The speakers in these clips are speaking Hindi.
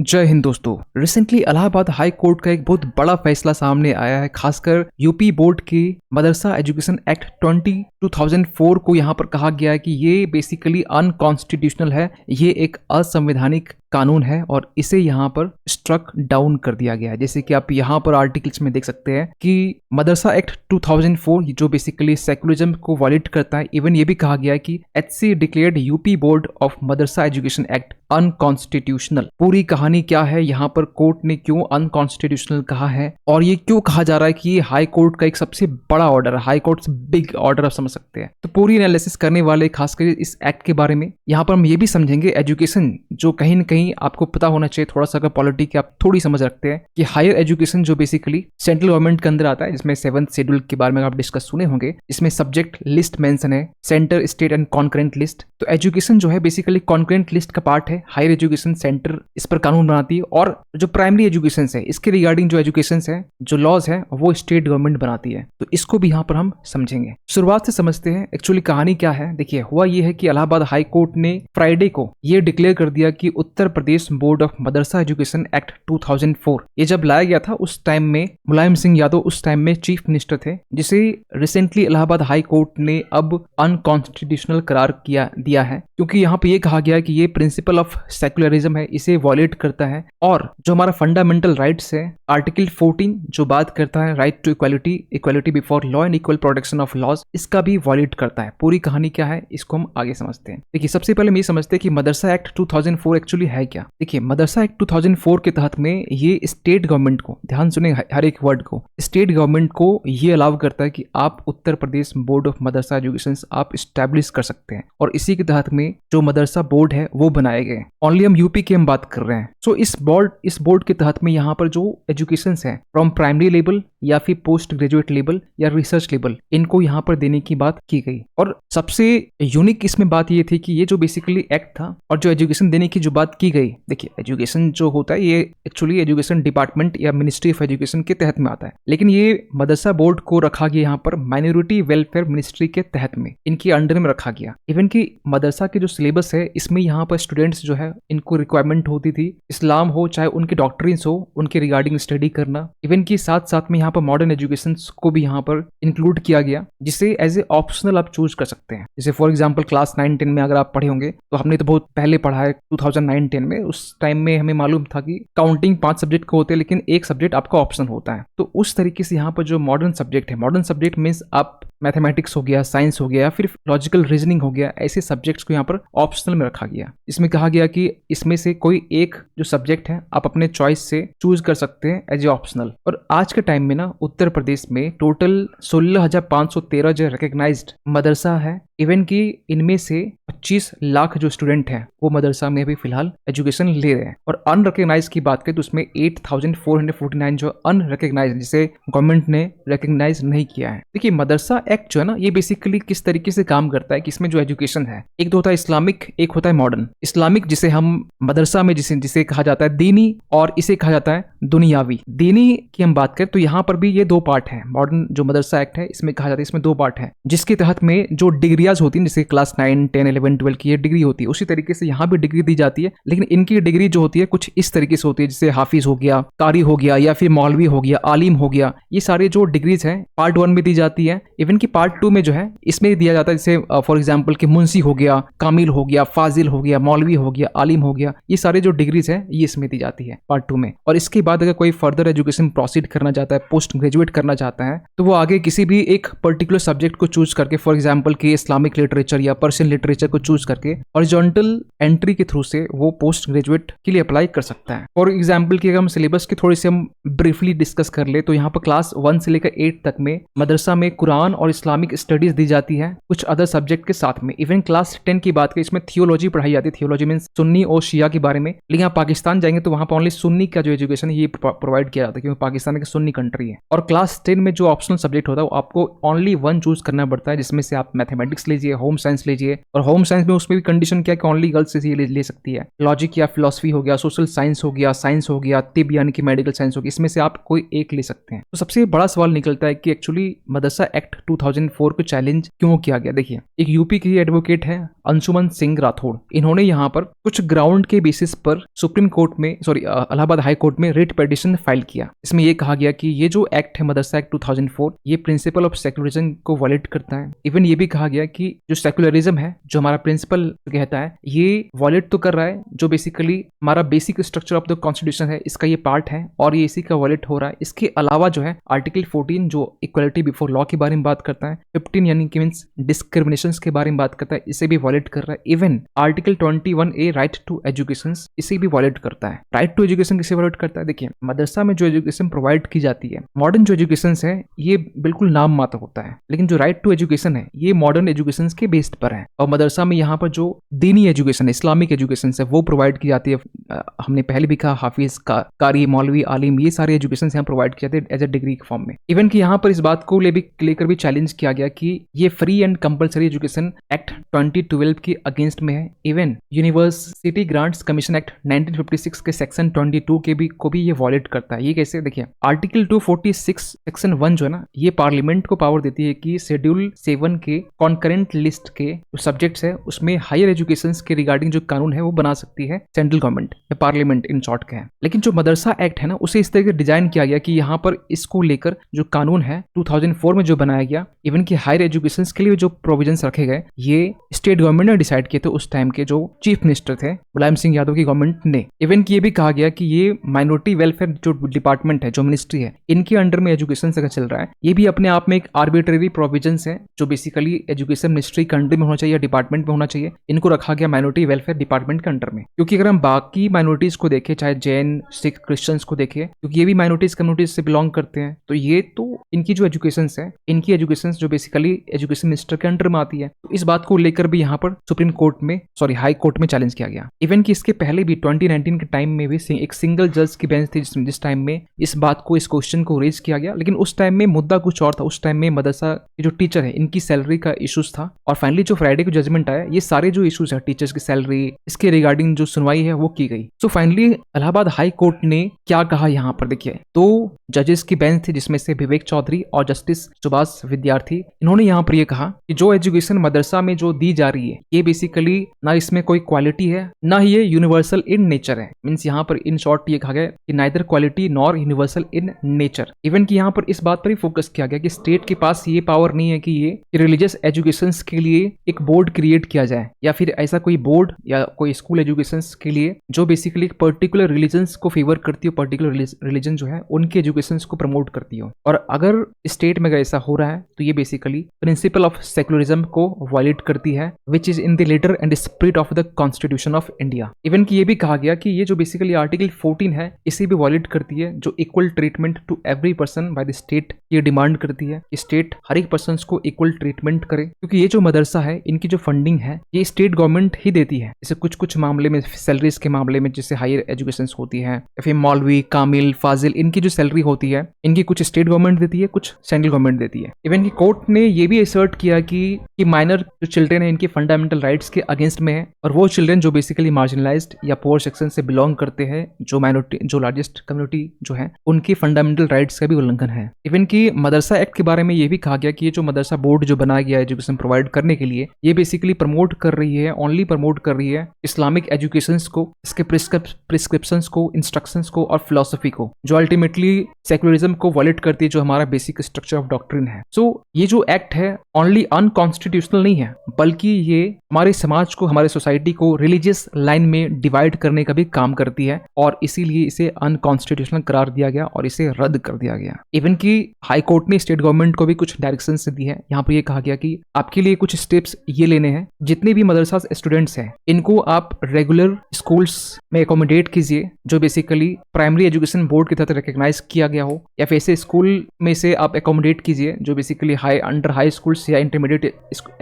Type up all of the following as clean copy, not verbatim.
जय हिंद दोस्तों। रिसेंटली इलाहाबाद हाई कोर्ट का एक बहुत बड़ा फैसला सामने आया है, खासकर यूपी बोर्ड के मदरसा एजुकेशन एक्ट 2004 को यहाँ पर कहा गया है कि ये बेसिकली अनकॉन्स्टिट्यूशनल है, ये एक असंवैधानिक कानून है और इसे यहाँ पर स्ट्रक डाउन कर दिया गया है। जैसे कि आप यहाँ पर आर्टिकल्स में देख सकते हैं कि मदरसा एक्ट 2004 जो बेसिकली सेकुलरिज्म को वायलेट करता है। इवन ये भी कहा गया है कि HC declared UP board of Madrasa Education act unconstitutional. पूरी कहानी क्या है, यहाँ पर कोर्ट ने क्यों अनकॉन्स्टिट्यूशनल कहा है और ये क्यों कहा जा रहा है कि ये हाई कोर्ट का एक सबसे बड़ा ऑर्डर है, हाई कोर्ट से बिग ऑर्डर आप समझ सकते हैं। तो पूरी एनालिसिस करने वाले खासकर इस एक्ट के बारे में यहाँ पर हम ये भी समझेंगे एजुकेशन जो कहीं न कहीं आपको पता होना चाहिए, थोड़ा सा अगर पॉलिटी की आप थोड़ी समझ रखते हैं कि हायर एजुकेशन जो बेसिकली सेंट्रल गवर्नमेंट के अंदर आता है, जिसमें 7th शेड्यूल के बारे में आप डिस्कस सुने होंगे, इसमें सब्जेक्ट लिस्ट मेंशन है, centre, state and concurrent list. तो एजुकेशन जो है बेसिकली कॉन्करेंट लिस्ट का पार्ट है। हायर एजुकेशन सेंटर इस पर कानून बनाती है और जो प्राइमरी एजुकेशन है इसके रिगार्डिंग जो एजुकेशन है, जो लॉज है, वो स्टेट गवर्नमेंट बनाती है। तो इसको भी यहाँ पर हम समझेंगे। शुरुआत से समझते हैं एक्चुअली कहानी क्या है। देखिए, हुआ ये है कि इलाहाबाद हाई कोर्ट ने फ्राइडे को ये डिक्लेयर कर दिया कि Uttar Pradesh Board of Madrasa Education Act 2004 ये जब लाया गया था, उस टाइम में मुलायम सिंह यादव उस टाइम में चीफ मिनिस्टर थे, जिसे रिसेंटली इलाहाबाद हाई कोर्ट ने अब अनकॉन्स्टिट्यूशनल करार दिया है, क्योंकि यहाँ पे ये कहा गया है कि ये प्रिंसिपल ऑफ सेकुलरिज्म है, इसे वॉयलेट करता है और जो हमारा फंडामेंटल राइट्स है, आर्टिकल 14 जो बात करता है right to equality, equality before law and equal protection of laws, इसका भी वॉयलेट करता है। पूरी कहानी क्या है इसको हम आगे समझते हैं। देखिए, सबसे पहले हम ये समझते हैं कि मदरसा एक्ट 2004 एक्चुअली है क्या। देखिए, मदरसा एक्ट 2004 के तहत में ये स्टेट गवर्नमेंट को, ध्यान सुने हर एक वर्ड को, स्टेट गवर्नमेंट को ये अलाउ करता है कि आप उत्तर Pradesh Board of Madrasa education आप स्टैब्लिश कर सकते हैं और इसी के तहत में जो मदरसा बोर्ड है वो बनाए गए। ओनली हम यूपी की हम बात कर रहे हैं। सो इस बोर्ड के तहत में यहाँ पर जो एजुकेशन है फ्रॉम प्राइमरी लेवल या फिर पोस्ट ग्रेजुएट लेवल या रिसर्च लेवल, इनको यहाँ पर देने की बात की गई। और सबसे यूनिक इसमें बात ये थी कि ये जो बेसिकली एक्ट था और जो एजुकेशन देने की जो बात की गई, देखिए एजुकेशन जो होता है ये एक्चुअली एजुकेशन डिपार्टमेंट या मिनिस्ट्री ऑफ एजुकेशन के तहत में आता है, लेकिन ये मदरसा बोर्ड को रखा गया यहाँ पर माइनॉरिटी वेलफेयर मिनिस्ट्री के तहत में, इनके अंडर में रखा गया। इवन की मदरसा के जो सिलेबस है इसमें यहाँ पर स्टूडेंट्स जो है इनको रिक्वायरमेंट होती थी इस्लाम हो चाहे उनके डॉक्ट्रिन्स हो, उनके रिगार्डिंग स्टडी करना। इवन की साथ साथ में यहाँ पर मॉडर्न एजुकेशन को भी यहाँ पर इंक्लूड किया गया, जिसे एज ए ऑप्शनल आप चूज कर सकते हैं। जैसे फॉर एग्जाम्पल क्लास 9-10 में अगर आप पढ़े होंगे तो हमने तो बहुत पहले पढ़ा है 2009-10 में, उस टाइम में हमें मालूम था कि काउंटिंग 5 सब्जेक्ट को होते हैं लेकिन एक सब्जेक्ट आपका ऑप्शन होता है। तो उस तरीके से यहाँ पर जो मॉडर्न सब्जेक्ट है, मॉडर्न सब्जेक्ट मीन्स आप मैथमेटिक्स हो गया, साइंस हो गया, फिर लॉजिकल रीजनिंग हो गया, ऐसे सब्जेक्ट्स को यहाँ पर ऑप्शनल में रखा गया। इसमें कहा गया कि इसमें से कोई एक जो सब्जेक्ट है आप अपने चॉइस से चूज कर सकते हैं एज ए ऑप्शनल। और आज के टाइम में ना उत्तर प्रदेश में टोटल 16,513 जो रिकग्नाइज्ड मदरसा है। इवन की इनमें से 25 लाख जो स्टूडेंट हैं वो मदरसा में भी फिलहाल एजुकेशन ले रहे हैं। और अनरिकग्नाइज की बात करें तो उसमें 8,449 जो अनरिकग्नाइज, जिसे गवर्नमेंट ने रिकग्नाइज नहीं किया है। देखिए, मदरसा एक्ट जो है ना ये बेसिकली किस तरीके से काम करता है कि इसमें जो एजुकेशन है, एक तो होता है इस्लामिक, एक होता है मॉडर्न। इस्लामिक जिसे हम मदरसा में जिसे कहा जाता है दीनी और इसे कहा जाता है दुनियावी। दीनी की हम बात करें तो यहाँ पर भी ये 2 पार्ट है। मॉडर्न जो मदरसा एक्ट है इसमें कहा जाता है इसमें 2 पार्ट है, जिसके तहत में जो डिग्रियाज होती हैं, जैसे क्लास 9, 10, 11, 12 की ये डिग्री होती है, उसी तरीके से यहाँ भी डिग्री दी जाती है। लेकिन इनकी डिग्री जो होती है कुछ इस तरीके से होती है, जैसे हाफिज हो गया, कारी हो गया या फिर मौलवी हो गया, आलिम हो गया। ये सारे जो डिग्रीज हैं पार्ट 1 में दी जाती है। इवन की पार्ट 2 में जो है इसमें दिया जाता है, जैसे फॉर एग्जाम्पल कि मुंशी हो गया, कामिल हो गया, फाजिल हो गया, मौलवी हो गया, आलिम हो गया, ये सारे जो डिग्रीज है ये इसमें दी जाती है पार्ट 2 में। और इसके बाद अगर कोई फर्दर एजुकेशन प्रोसीड करना चाहता है, पोस्ट ग्रेजुएट करना चाहता है, तो वो आगे किसी भी एक पर्टिकुलर सब्जेक्ट को चूज करके, फॉर एग्जाम्पल कि इस्लामिक लिटरेचर या पर्शियन लिटरेचर को चूज करके हॉरिजॉन्टल एंट्री के थ्रू से वो पोस्ट ग्रेजुएट के लिए अप्लाई कर सकता है। फॉर एग्जाम्पल कि अगर हम सिलेबस की थोड़ी सी हम ब्रीफली डिस्कस कर ले तो यहाँ पर क्लास 1 से लेकर 8 तक में मदरसा में कुरान और इस्लामिक स्टडीज दी जाती है कुछ अदर सब्जेक्ट के साथ में। इवन क्लास 10 की बात करें इसमें थियोलॉजी पढ़ाई जाती है। थियोलॉजी मीन्स सुन्नी और शिया के बारे में। लेकिन आप पाकिस्तान जाएंगे तो वहाँ पर ओनली सुन्नी का जो एजुकेशन है ये प्रोवाइड किया जाता है, क्योंकि पाकिस्तान एक सुन्नी कंट्री है। और क्लास 10 में जो ऑप्शनल सब्जेक्ट होता है वो आपको ओनली 1 चूज करना पड़ता है, जिसमें से आप मैथमेटिक्स फिजिक्स लीजिए, होम साइंस लीजिए, और होम साइंस में उसमें भी कंडीशन क्या है कि ओनली गर्ल्स से ले सकती है। लॉजिक या फिलोसफी हो गया, सोशल साइंस हो गया, साइंस हो गया, तिब यानी कि मेडिकल साइंस हो गया, इसमें से आप कोई एक ले सकते हैं। तो सबसे बड़ा सवाल निकलता है कि एक्चुअली मदरसा एक्ट 2004 को चैलेंज क्यों किया गया। देखिए, एक यूपी की एडवोकेट है अंशुमन सिंह राठौड़, इन्होंने यहाँ पर कुछ ग्राउंड के बेसिस पर सुप्रीम कोर्ट में इलाहाबाद हाई कोर्ट में रिट पिटीशन फाइल किया। इसमें यह कहा गया कि ये जो एक्ट है मदरसा एक्ट 2004, ये प्रिंसिपल ऑफ सेकुलरिज्म को वॉलेट करता है। इवन ये भी कहा गया कि जो सेकुलरिज्म है, जो हमारा प्रिंसिपल कहता है, ये वॉलेट तो कर रहा है, जो बेसिकली हमारा basic structure of the constitution है, इसका ये पार्ट है और ये इसी का वॉलेट हो रहा है। इसके अलावा जो है आर्टिकल 14 जो इक्वलिटी बिफोर लॉ के बारे में बात करता है, 15 यानी कि मींस डिस्क्रिमिनेशन के बारे में बात करता है, इसे भी वॉलेट कर रहा है। Even article 21A right to education, इसे भी वॉलेट करता है। राइट टू एजुकेशन किसे वॉलेट करता है? देखिए, मदरसा में जो एजुकेशन प्रोवाइड की जाती है, मॉडर्न जो एजुकेशन है, ये बिल्कुल नाम मात्र होता है, लेकिन जो राइट टू एजुकेशन है, ये मॉडर्न एजुकेशन के बेस्ड पर है। और मदरसा में यहाँ पर जो दीनी एजुकेशन, इस्लामिक एजुकेशन है, वो प्रोवाइड की जाती है। हमने पहले भी कहा, हाफिज, कारी, मौलवी, आलिम, ये सारे एजुकेशन यहाँ प्रोवाइड किए जाते हैं एज ए डिग्री के फॉर्म में। इवन कि यहाँ पर इस बात को लेकर भी चैलेंज किया गया कि ये free and compulsory education act 2012 के अगेंस्ट में है। Even university grants commission act 1956 के सेक्शन 22 को भी ये वॉलेट करता है। ये कैसे? देखिए, आर्टिकल 246 सेक्शन 1 जो है ना, ये पार्लियामेंट को पावर देती है कि शेड्यूल 7 के कॉन्करेंट लिस्ट के जो सब्जेक्ट्स है, उसमें हायर एजुकेशन के रिगार्डिंग जो कानून है वो बना सकती है सेंट्रल गवर्नमेंट या पार्लियामेंट इन शॉर्ट का है। लेकिन जो मदरसा एक्ट है ना, उसे इस तरह से डिजाइन किया गया कि यहाँ पर इसको लेकर जो कानून है 2004 में जो बनाया गया, इवन कि हायर एजुकेशन के लिए जो प्रोविजंस रखे गए, ये स्टेट गवर्नमेंट ने डिसाइड किए थे उस टाइम के जो चीफ मिनिस्टर थे मुलायम सिंह यादव की गवर्नमेंट ने। इवन कि ये भी कहा गया कि ये माइनॉरिटी वेलफेयर जो डिपार्टमेंट है, जो मिनिस्ट्री है, इनके अंडर में एजुकेशन से चल रहा है। ये भी अपने आप में एक आर्बिट्रेरी प्रोविजंस है जो बेसिकली एजुकेशन मिनिस्ट्री के अंडर में होना चाहिए या डिपार्टमेंट में होना चाहिए। इनको रखा गया माइनॉरिटी वेलफेयर डिपार्टमेंट के अंडर में, क्योंकि अगर हम बाकी माइनॉरिटीज को देखें, चाहे जैन, सिख, क्रिश्चियंस को देखें, क्योंकि ये भी माइनॉरिटीज कम्युनिटीज से बिलोंग करते हैं, तो ये तो इनकी जो एजुकेशन है, इनकी एजुकेशन जो बेसिकली एजुकेशन मिनिस्टर के अंडर में आती है। तो इस बात को लेकर भी यहाँ पर सुप्रीम कोर्ट में, हाई कोर्ट में चैलेंज किया गया। इवन कि इसके पहले भी 2019 के टाइम में भी एक सिंगल जज की बेंच थी जिस टाइम में इस बात को, इस क्वेश्चन को रेज किया गया, लेकिन उस टाइम में मुद्दा कुछ और था। उस टाइम में मदरसा के जो टीचर है, इनकी सैलरी का इश्यूज था, और फाइनली जो फ्राइडे को जजमेंट आया, ये सारे जो इश्यूज है टीचर्स की सैलरी, इसके रिगार्डिंग जो सुनवाई है वो की गई। So finally Allahabad High Court ने क्या कहा यहाँ पर? देखिए, तो जजेस की बेंच थी जिसमें से विवेक चौधरी और जस्टिस सुभाष विद्यार्थी, इन्होंने यहाँ पर ये कहा कि जो एजुकेशन मदरसा में जो दी जा रही है, ये बेसिकली ना इसमें कोई क्वालिटी है, ना ही ये यूनिवर्सल इन नेचर है। मींस यहाँ पर इन शॉर्ट ये कहा गया कि neither quality nor universal in nature. Even कि यहाँ पर इस बात पर ही फोकस किया गया कि स्टेट के पास ये पावर नहीं है कि ये रिलीजियस एजुकेशन के लिए एक बोर्ड क्रिएट किया जाए, या फिर ऐसा कोई बोर्ड या कोई स्कूल एजुकेशन के लिए जो बेसिकली पर्टिकुलर रिलीजन को फेवर करती हो, पर्टिकुलर रिलीजन जो है उनके एजुकेशन को प्रमोट करती हो। और अगर स्टेट में अगर ऐसा हो रहा है तो ये बेसिकली प्रिंसिपल ऑफ सेकुलरिज्म को वायलेट करती है, which is in the letter and spirit of the constitution of India. Even कि ये भी कहा गया कि ये जो बेसिकली आर्टिकल 14 है, इसे भी वायलेट करती है, जो equal treatment to every person by the state ये डिमांड करती है कि स्टेट हर एक पर्सन को इक्वल ट्रीटमेंट करे, क्योंकि ये जो मदरसा है, इनकी जो फंडिंग है, ये स्टेट गवर्नमेंट ही देती है। जैसे कुछ कुछ मामले में, सैलरीज के मामले में, जैसे हायर एजुकेशन होती है, या फिर मौलवी, कामिल, फाजिल, इनकी जो सैलरी होती है, इनकी कुछ स्टेट गवर्नमेंट देती है, कुछ सेंट्रल गवर्नमेंट देती है। इवन की कोर्ट ने ये भी असर्ट किया कि माइनर जो चिल्ड्रन है, इनके फंडामेंटल राइट्स के अगेंस्ट में है, और वो चिल्ड्रन जो बेसिकली मार्जिनलाइज्ड या पुअर सेक्शन से बिलोंग करते हैं, जो माइनॉरिटी, जो लार्जेस्ट कम्युनिटी जो है, उनके फंडामेंटल राइट्स का भी उल्लंघन है। इवन की मदरसा एक्ट के बारे में ये भी कहा गया कि ये जो मदरसा बोर्ड जो बनाया गया एजुकेशन प्रोवाइड करने के लिए, ये बेसिकली प्रमोट कर रही है, ओनली प्रमोट कर रही है इस्लामिक एजुकेशन को, इसके प्रिस्क्रिप्शन को, इंस्ट्रक्शन को और फिलोसफी को, जो अल्टीमेटली सेकुलरिज्म को वॉलेट करती है, जो हमारा बेसिक स्ट्रक्चर ऑफ डॉक्ट्रिन है। सो ये जो एक्ट है ओनली अनकॉन्स्टिट्यूशनल नहीं है, बल्कि ये हमारे समाज को, हमारे सोसाइटी को रिलीजियस लाइन में डिवाइड करने का भी काम करती है, और इसीलिए इसे अनकॉन्स्टिट्यूशनल करार दिया गया और इसे रद्द कर दिया गया। इवन की हाई कोर्ट ने स्टेट गवर्नमेंट को भी कुछ डायरेक्शन दी है। यहाँ पर ये कहा गया कि आपके लिए कुछ स्टेप्स ये लेने हैं, जितने भी मदरसा स्टूडेंट्स हैं, इनको आप रेगुलर स्कूल्स में एकोमोडेट कीजिए, जो बेसिकली प्राइमरी एजुकेशन बोर्ड के तहत रिकॉग्नाइज किया गया हो, या फिर ऐसे स्कूल में से आप एकोमोडेट कीजिए जो बेसिकली अंडर हाई स्कूल्स या इंटरमीडिएट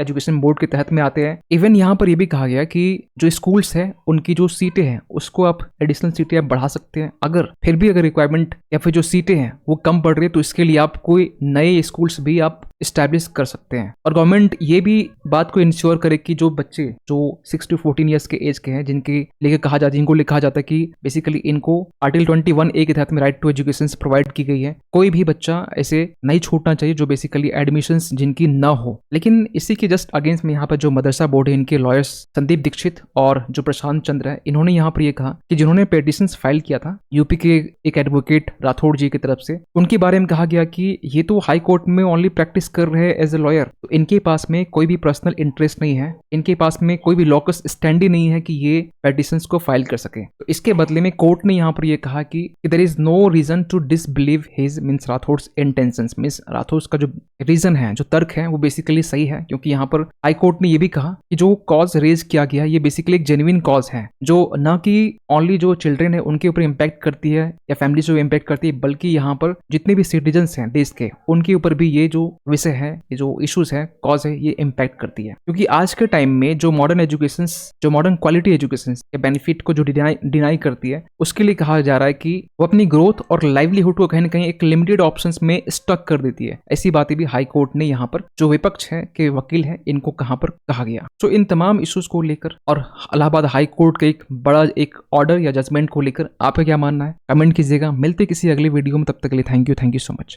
एजुकेशन बोर्ड के तहत में आते हैं। इवन यहाँ पर यह भी कहा गया कि जो स्कूल्स हैं, उनकी जो सीटें हैं, उसको आप एडिशनल सीटें आप बढ़ा सकते हैं। अगर फिर भी अगर रिक्वायरमेंट या फिर जो सीटें हैं वो कम पड़ रही है, तो इसके लिए आप कोई नए स्कूल्स भी आप स्टैब्लिश कर सकते हैं। और गवर्नमेंट ये भी बात को इंश्योर करे कि जो बच्चे जो 6 to 14 ईयर्स के एज के हैं, जिनको लिखा जाता है कि बेसिकली इनको आर्टिकल 21A के तहत में राइट टू एजुकेशन प्रोवाइड की गई है, कोई भी बच्चा ऐसे नहीं छूटना चाहिए जो बेसिकली एडमिशंस जिनकी ना हो। लेकिन इसी के जस्ट अगेंस्ट में यहाँ पर जो मदरसा बोर्ड है, इनके लॉयर्स संदीप दीक्षित और जो प्रशांत चंद्र है, इन्होंने यहाँ पर ये कहा कि जिन्होंने पेटिशन फाइल किया था यूपी के एक एडवोकेट राठौड़ जी की तरफ से, उनके बारे में कहा गया कि ये तो हाई कोर्ट में ओनली प्रैक्टिस कर रहे हैं एज ए लॉयर, तो इनके पास में कोई भी पर्सनल इंटरेस्ट नहीं है, इनके पास में कोई भी लॉकस स्टैंड ही नहीं है कि ये पेटिशंस को फाइल कर सके। तो इसके बदले में कोर्ट ने यहाँ पर ये कहा कि there is no reason to disbelieve his means Rathore's intentions, means Rathore का जो रीजन है, जो तर्क है, वो बेसिकली सही है, क्योंकि यहाँ पर हाई कोर्ट ने ये भी कहा कि जो कॉज रेज किया गया ये बेसिकली एक जेन्युइन कॉज है, जो ना कि ओनली जो चिल्ड्रन है उनके ऊपर इम्पैक्ट करती है या फैमिली से इम्पैक्ट करती है, बल्कि यहाँ पर जितने भी सिटीजन्स हैं देश के, उनके ऊपर भी ये जो विषय है, ये जो इश्यूज है, कॉज है, ये इम्पैक्ट करती है। क्योंकि आज के टाइम में जो मॉडर्न क्वालिटी एजुकेशन के बेनिफिट को जो डिनाई करती है, उसके लिए कहा जा रहा है कि वो अपनी ग्रोथ और लाइवलीहुड को कहीं ना कहीं एक लिमिटेड ऑप्शंस में स्टक कर देती है। ऐसी बातें भी हाई कोर्ट ने यहाँ पर जो विपक्ष है के वकील है, इनको कहाँ पर कहा गया। तो इन तमाम इश्यूज को लेकर और इलाहाबाद हाई कोर्ट का एक बड़ा एक ऑर्डर या जजमेंट को लेकर आपका क्या मानना है, कमेंट कीजिएगा। मिलते किसी अगले वीडियो में, तब तक के लिए थैंक यू सो मच।